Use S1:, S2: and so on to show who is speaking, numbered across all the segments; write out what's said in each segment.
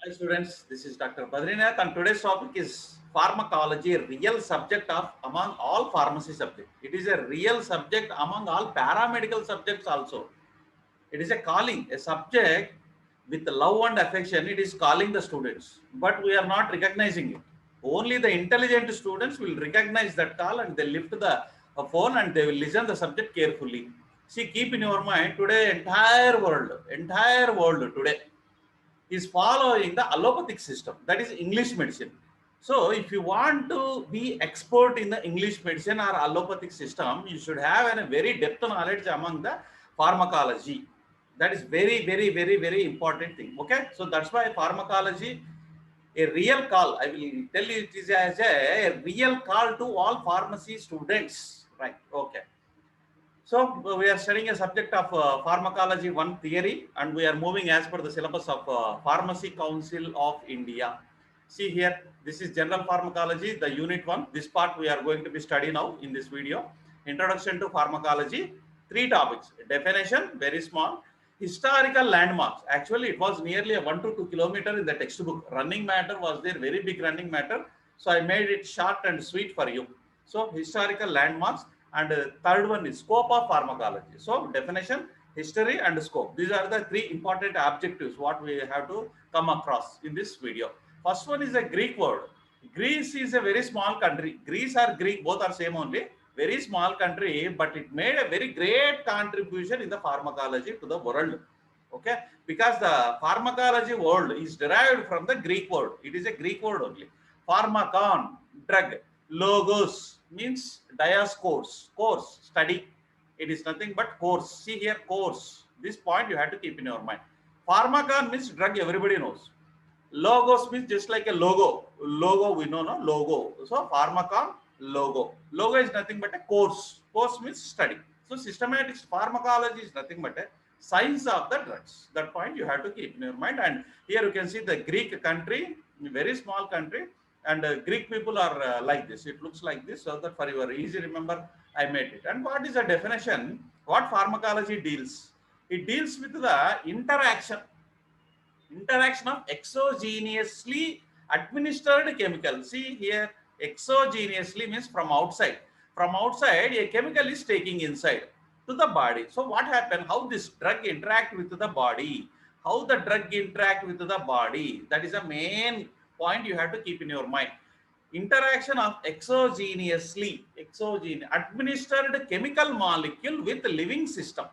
S1: Hi students, this is Dr. Badrinath and today's topic is pharmacology, a real subject of among all pharmacy subjects. It is a real subject among all paramedical subjects also. It is a calling, a subject with love and affection. It is calling the students, but we are not recognizing it. Only the intelligent students will recognize that call and they lift the phone and they will listen the subject carefully. See, keep in your mind today entire world today is following the allopathic system, that is English medicine. So if you want to be expert in the English medicine or allopathic system, you should have a very depth knowledge among the pharmacology. That is very important thing. Okay, so that's why pharmacology, a real call, I will tell you, it is as a real call to all pharmacy students, right? Okay, so we are studying a subject of pharmacology one theory, and we are moving as per the syllabus of Pharmacy Council of India. See here, this is general pharmacology, the unit one. This part we are going to be studying now in this video. Introduction to pharmacology, three topics: definition, very small; historical landmarks. Actually, it was nearly a 1 to 2 kilometer in the textbook. Running matter was there, very big running matter. So I made it short and sweet for you. So historical landmarks, and third one is scope of pharmacology. So definition, history and scope, these are the three important objectives what we have to come across in this video. First one is a Greek word. Greece is a very small country. Greece or Greek, both are same only. Very small country, but it made a very great contribution in the pharmacology to the world. Okay, because the pharmacology world is derived from the Greek word. It is a Greek word only. Pharmakon, drug. Logos means diascourse, course, study. It is nothing but course. See here, course. This point you have to keep in your mind. Pharmakon means drug, everybody knows. Logos means just like a logo. Logo, we know, no? Logo. So pharmakon, logo. Logo is nothing but a course. Course means study. So systematic pharmacology is nothing but a science of the drugs. That point you have to keep in your mind. And here you can see the Greek country, very small country, and Greek people are like this. It looks like this, so that for your easy remember, I made it. And what is the definition? What pharmacology deals? It deals with the interaction of exogenously administered chemicals. See here, exogenously means from outside. From outside, a chemical is taking inside to the body. So what happened? How this drug interact with the body? How the drug interact with the body? That is a main point you have to keep in your mind. Interaction of administered chemical molecule with living system.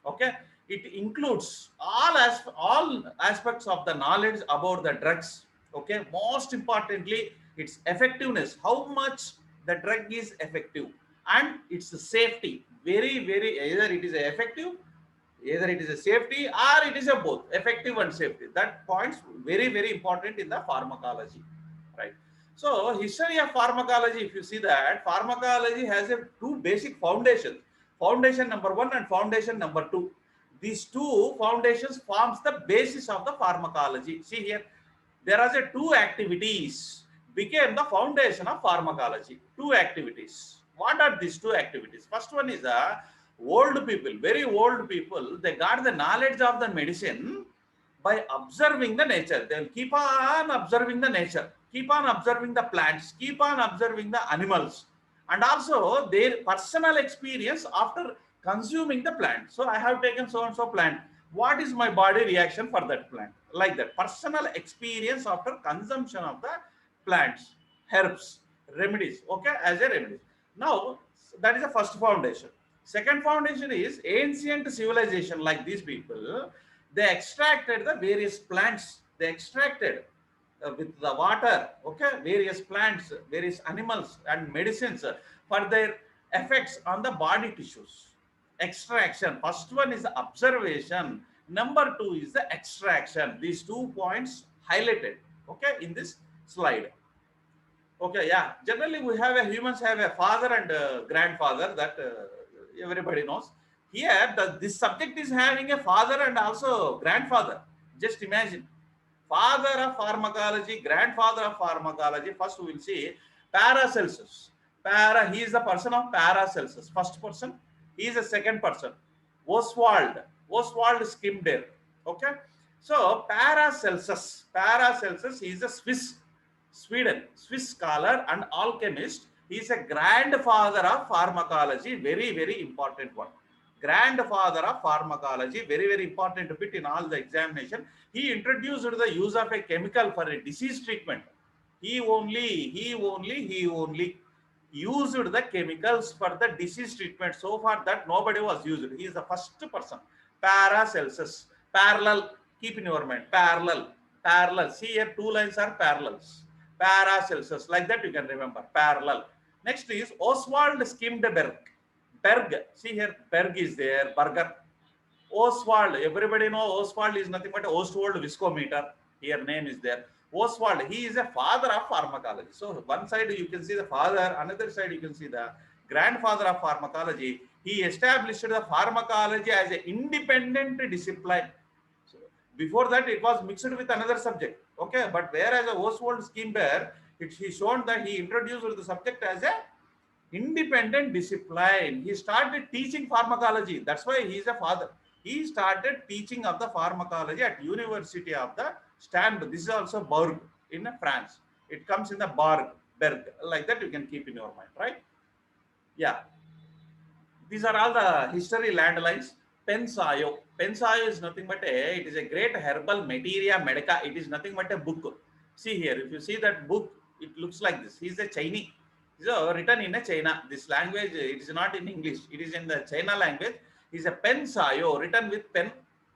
S1: Okay, it includes all aspects of the knowledge about the drugs. Okay, most importantly, its effectiveness, how much the drug is effective, and its safety. Very, either it is effective, either it is a safety, or it is a both effective and safety. That points very important in the pharmacology, right? So history of pharmacology, if you see that pharmacology has a two basic foundations, foundation number one and foundation number two. These two foundations forms the basis of the pharmacology. See here, there are two activities became the foundation of pharmacology. Two activities. What are these two activities? First one is old people, very old people, they got the knowledge of the medicine by observing the nature. They will keep on observing the nature, keep on observing the plants, keep on observing the animals, and also their personal experience after consuming the plant. So I have taken so and so plant. What is my body reaction for that plant? Like that, personal experience after consumption of the plants, herbs, remedies. Okay, as a remedy. Now that is the first foundation. Second foundation is ancient civilization, like these people, they extracted the various plants, they extracted with the water, okay, various plants, various animals and medicines for their effects on the body tissues. Extraction, first one is the observation, number two is the extraction. These 2 points highlighted, okay, in this slide. Okay, yeah, generally we have a humans have a father and a grandfather, that everybody knows. Here this subject is having a father and also grandfather. Just imagine, father of pharmacology, grandfather of pharmacology. First we will see Paracelsus. He is the person of Paracelsus, first person. He is a second person, Oswald Skimder. Okay, So Paracelsus is a Swiss scholar and alchemist. He is a grandfather of pharmacology, very, very important one. Grandfather of pharmacology, very, very important bit in all the examination. He introduced the use of a chemical for a disease treatment. He only used the chemicals for the disease treatment. So far that nobody was used. He is the first person. Paracelsus. Parallel. Keep in your mind. Parallel. See here, two lines are parallels. Paracelsus. Like that you can remember. Parallel. Next is Oswald Skimdeberg. Berg. See here, Berg is there. Burger. Oswald. Everybody know Oswald is nothing but Ostwald viscometer. Here name is there. Oswald. He is a father of pharmacology. So one side you can see the father, another side you can see the grandfather of pharmacology. He established the pharmacology as an independent discipline. So before that, it was mixed with another subject. Okay, but whereas Oswald Skimberg, he shown that he introduced the subject as a independent discipline. He started teaching pharmacology. That's why he is a father. He started teaching of the pharmacology at University of the Stanford. This is also Berg in France. It comes in the Berg. Like that you can keep in your mind, right? Yeah. These are all the history landlines. Pensayo. Pensayo is nothing but it is a great herbal materia medica. It is nothing but a book. See here, if you see that book, it looks like this. He is a Chinese. So written in a China. This language, it is not in English. It is in the China language. It is a Pensayo, written with pen,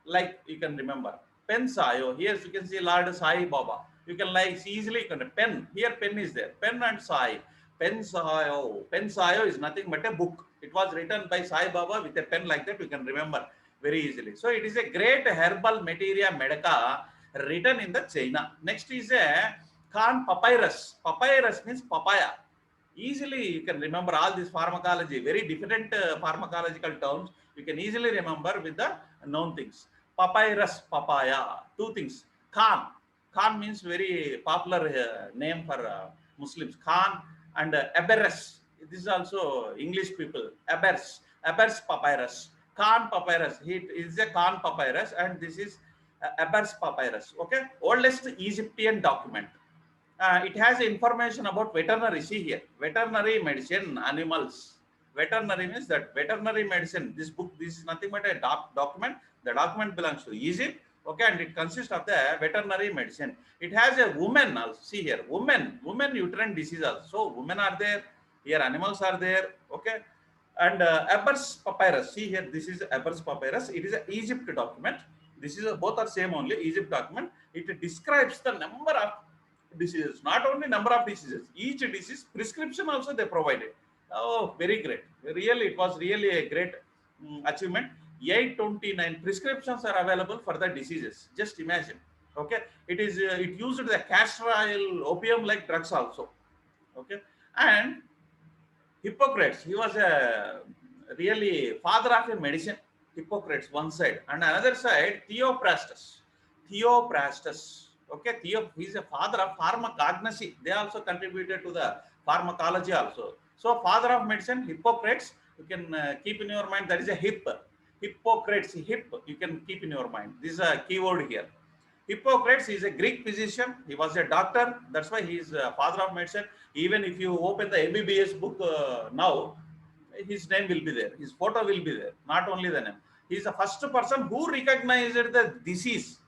S1: like you can remember. Pensayo. Here you can see Lord Sai Baba. You can like easily, you can pen. Here pen is there. Pen and Sai. Pensayo. Pensayo is nothing but a book. It was written by Sai Baba with a pen like that. You can remember very easily. So it is a great herbal materia medica written in the China. Next is a Khan papyrus. Papyrus means papaya. Easily you can remember all this pharmacology. Very different pharmacological terms. You can easily remember with the known things. Papyrus, papaya. Two things. Khan. Khan means very popular name for Muslims. Khan and Eberus. This is also English people. Ebers papyrus. Khan papyrus. It is a Khan papyrus, and this is Ebers papyrus. Okay, oldest Egyptian document. It has information about veterinary. See here, veterinary medicine, animals. Veterinary means that veterinary medicine. This book, this is nothing but a document. The document belongs to Egypt. Okay, and it consists of the veterinary medicine. It has a woman also. See here, women uterine disease also. So women are there. Here animals are there. Okay, and Ebers papyrus. See here, this is Ebers papyrus. It is an Egypt document. This is both are same only Egypt document. It describes the number of diseases, not only number of diseases. Each disease prescription also they provided. Oh, very great. Really, it was really a great achievement. 829 prescriptions are available for the diseases. Just imagine. Okay, it is it used the castor oil, opium like drugs also. Okay, and Hippocrates, he was a really father of a medicine. Hippocrates one side, and another side Theophrastus. Theophrastus. Okay, he is a father of pharmacognosy. They also contributed to the pharmacology also. So father of medicine, Hippocrates. You can keep in your mind that is a hip. Hippocrates, hip, you can keep in your mind. This is a keyword here. Hippocrates is a Greek physician. He was a doctor. That's why he is a father of medicine. Even if you open the MBBS book now, his name will be there. His photo will be there. Not only the name. He is the first person who recognized the disease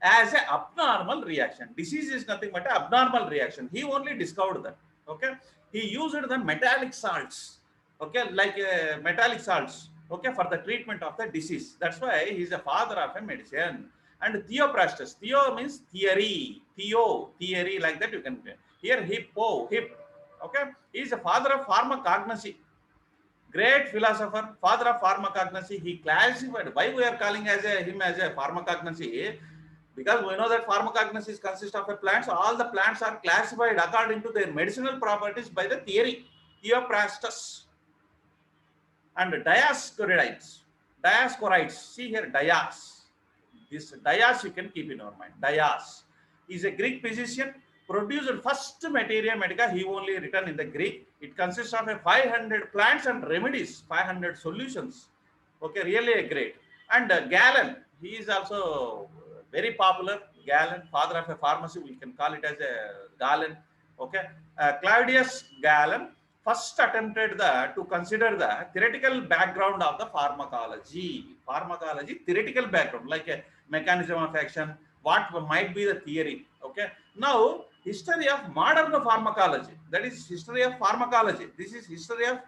S1: as an abnormal reaction. Disease is nothing but an abnormal reaction. He only discovered that. Okay. He used the metallic salts. Okay, like metallic salts. Okay, for the treatment of the disease. That's why he is a father of a medicine. And Theophrastus. Theo means theory. Theory, like that you can. Here, hip. Okay, he is a father of pharmacognosy. Great philosopher, father of pharmacognosy. He classified. Why we are calling him as a pharmacognosy? Because we know that pharmacognosy consists of a plants. All the plants are classified according to their medicinal properties by the theory. Theophrastus. And Dioscorides. See here, This Dias you can keep in your mind. Dias is a Greek physician, produced first materia medica. He only written in the Greek. It consists of a 500 plants and remedies, 500 solutions. Okay, really a great. And Galen, he is also very popular. Galen, father of a pharmacy, we can call it as a Galen. Okay, Claudius Galen first attempted to consider the theoretical background of the pharmacology. Pharmacology theoretical background, like a mechanism of action, what might be the theory. Okay, now history of modern pharmacology. That is history of pharmacology. This is history of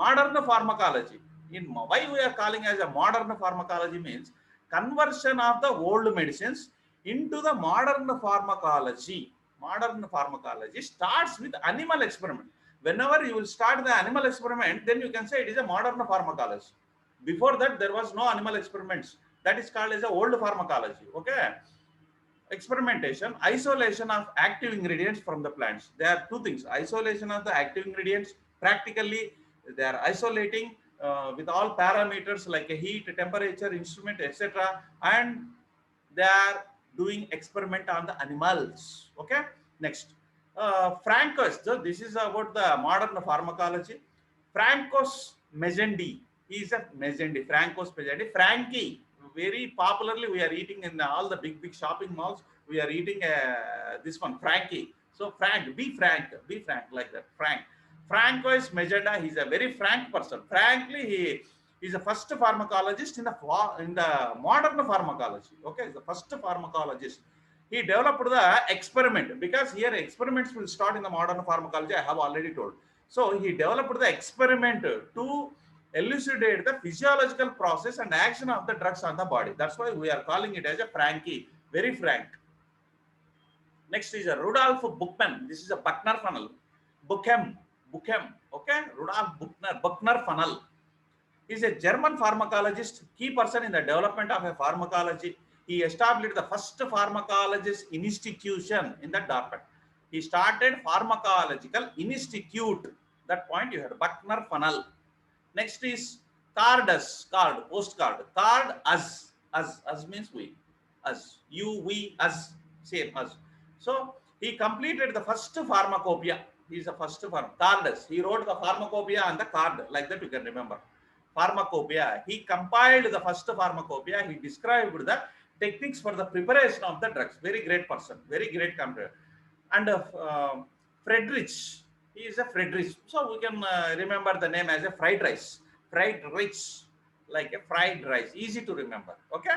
S1: modern pharmacology. In why we are calling as a modern pharmacology means conversion of the old medicines into the modern pharmacology. Modern pharmacology starts with animal experiment. Whenever you will start the animal experiment, then you can say it is a modern pharmacology. Before that, there was no animal experiments. That is called as a old pharmacology. Okay. Experimentation, isolation of active ingredients from the plants. There are two things: isolation of the active ingredients. Practically, they are isolating with all parameters like a heat, temperature, instrument, etc. And they are doing experiment on the animals. Okay. Next, Francos. So this is about the modern pharmacology. Francos Mezendi. He is a Mezendi. Francos Mezendi. Frankie. Very popularly, we are eating in all the big shopping malls. We are eating this one, Frankie. So Frank, be frank, like that. Francois Mezendi. He's a very frank person. Frankly, he is the first pharmacologist in the modern pharmacology. Okay, he's the first pharmacologist. He developed the experiment, because here experiments will start in the modern pharmacology. I have already told. So he developed the experiment to elucidate the physiological process and action of the drugs on the body. That's why we are calling it as a Frankie, very frank. Next is a Rudolf Buchmann. This is a Buchner funnel. Buchem. Okay, Rudolf Buchner funnel. He is a German pharmacologist, key person in the development of a pharmacology. He established the first pharmacologist institution in the Dorpat. He started pharmacological institute. That point you heard, Buchner funnel. Next is postcard. Card, us means we, us, you, we, us, same, us. So he completed the first pharmacopoeia. He is the first Cardus. He wrote the pharmacopoeia on the card, like that you can remember. Pharmacopoeia. He compiled the first pharmacopoeia. He described the techniques for the preparation of the drugs. Very great person, very great computer. And Friedrich. He is a Friedrich. So we can remember the name as a fried rice. Fried rice, like a fried rice. Easy to remember. Okay.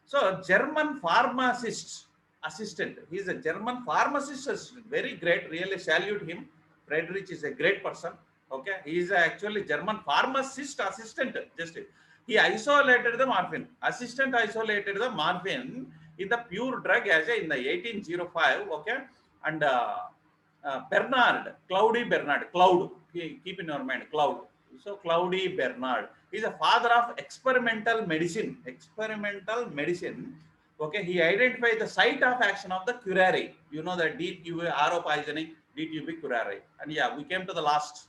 S1: So German pharmacist assistant. He is a German pharmacist assistant. Very great. Really salute him. Friedrich is a great person. Okay. He is actually German pharmacist assistant. Just he isolated the morphine. Assistant isolated the morphine in the pure drug as in the 1805. Okay. And Bernard, Cloudy Bernard, Cloud, keep in your mind, Cloud. So Cloudy Bernard is a father of experimental medicine. Okay, he identified the site of action of the curare. You know the DTUV, RO poisoning, DTUV curare. And yeah, we came to the last.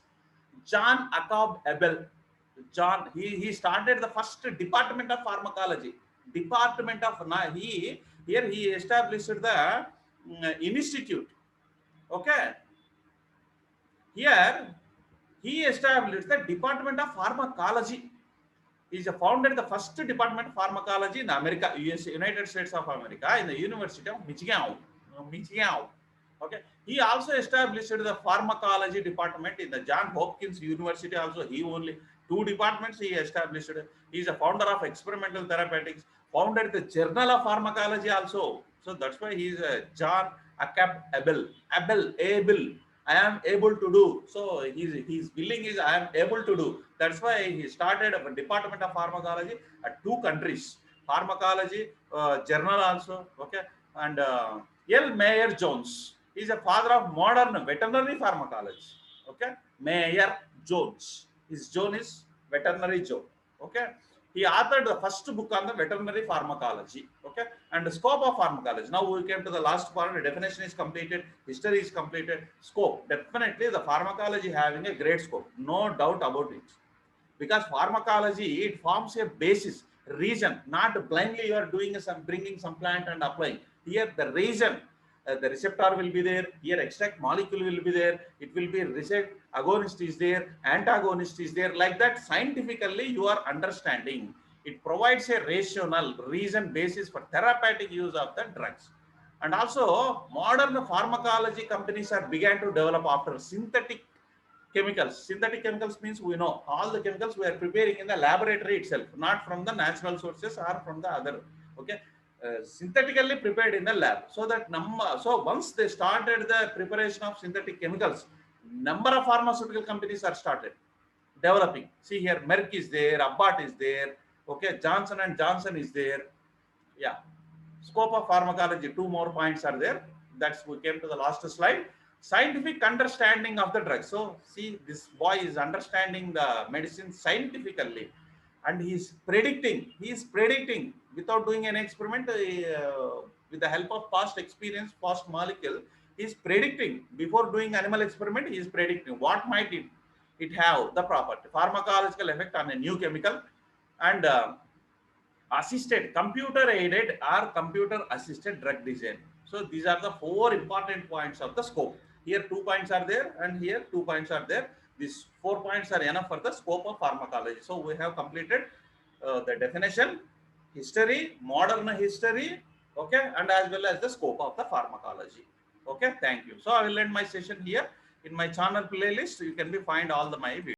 S1: John Jacob Abel. He started the first department of pharmacology. He established the institute. Okay. Here, he established the Department of Pharmacology. He founded the first Department of Pharmacology in America, United States of America, in the University of Michigan. Okay. He also established the Pharmacology Department in the Johns Hopkins University. Also, he only 2 departments he established. He is a founder of experimental therapeutics. Founded the Journal of Pharmacology also. So that's why he is John Jacob Abel. I am able to do. So his billing is I am able to do. That's why he started a Department of Pharmacology at 2 countries. Pharmacology journal also. Okay. And L. Mayer Jones is a father of modern veterinary pharmacology. Okay. Mayer Jones. His Jones is veterinary Joe. Okay. He authored the first book on the veterinary pharmacology. Okay. And the scope of pharmacology. Now we came to the last part. The definition is completed. History is completed. Scope. Definitely the pharmacology having a great scope. No doubt about it. Because pharmacology, it forms a basis, reason. Not blindly you are doing bringing some plant and applying. Here the reason. The receptor will be there. Here extract molecule will be there. It will be receptor, agonist is there, antagonist is there. Like that, scientifically you are understanding. It provides a rational reason basis for therapeutic use of the drugs. And also modern pharmacology companies are began to develop after synthetic chemicals. Synthetic chemicals means we know all the chemicals we are preparing in the laboratory itself, not from the natural sources or from the other. Okay, synthetically prepared in the lab. So that so once they started the preparation of synthetic chemicals, number of pharmaceutical companies are started developing. See here, Merck is there, Abbott is there. Okay, Johnson and Johnson is there. Yeah, scope of pharmacology. Two more points are there. That's we came to the last slide. Scientific understanding of the drug. So see, this boy is understanding the medicine scientifically, and he is predicting without doing an experiment, with the help of past experience, past molecule. He is predicting before doing animal experiment. He is predicting what might it have the property pharmacological effect on a new chemical. And assisted, computer aided or computer assisted drug design. So these are the four important points of the scope. Here 2 points are there and here 2 points are there. These 4 points are enough for the scope of pharmacology. So we have completed the definition, history, modern history, okay, and as well as the scope of the pharmacology. Okay, thank you. So I will end my session here. In my channel playlist, you can be find all the my videos.